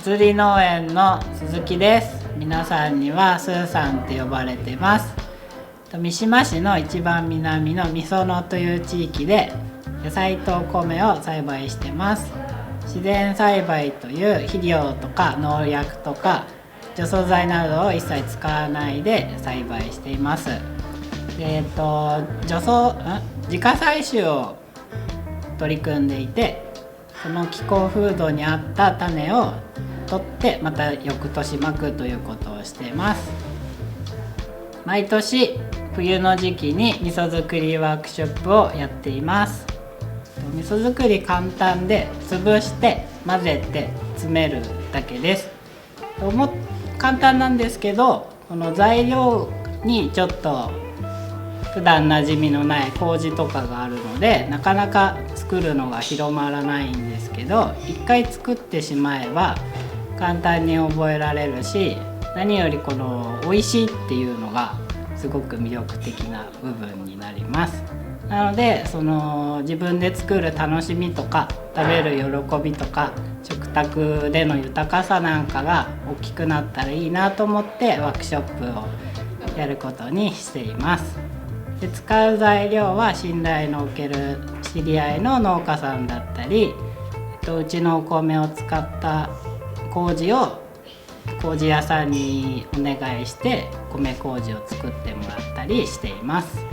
祭り農園の鈴木です。皆さんにはスーさんって呼ばれてます。三島市の一番南の御園という地域で野菜とお米を栽培してます。自然栽培という肥料とか農薬とか除草剤などを一切使わないで栽培しています。自家採集を取り組んでいて、その気候風土に合った種を取ってまた翌年まくということをしています。毎年冬の時期に味噌作りワークショップをやっています。味噌作り簡単で、潰して混ぜて詰めるだけです。簡単なんですけど、この材料にちょっと普段馴染みのない麹とかがあるので、なかなか作るのが広まらないんですけど、一回作ってしまえば簡単に覚えられるし、何よりこの美味しいっていうのがすごく魅力的な部分になります。なので自分で作る楽しみとか食べる喜びとか食卓での豊かさなんかが大きくなったらいいなと思ってワークショップをやることにしています。で、使う材料は信頼のおける知り合いの農家さんだったり、うちのお米を使った麹を麹屋さんにお願いして米麹を作ってもらったりしています。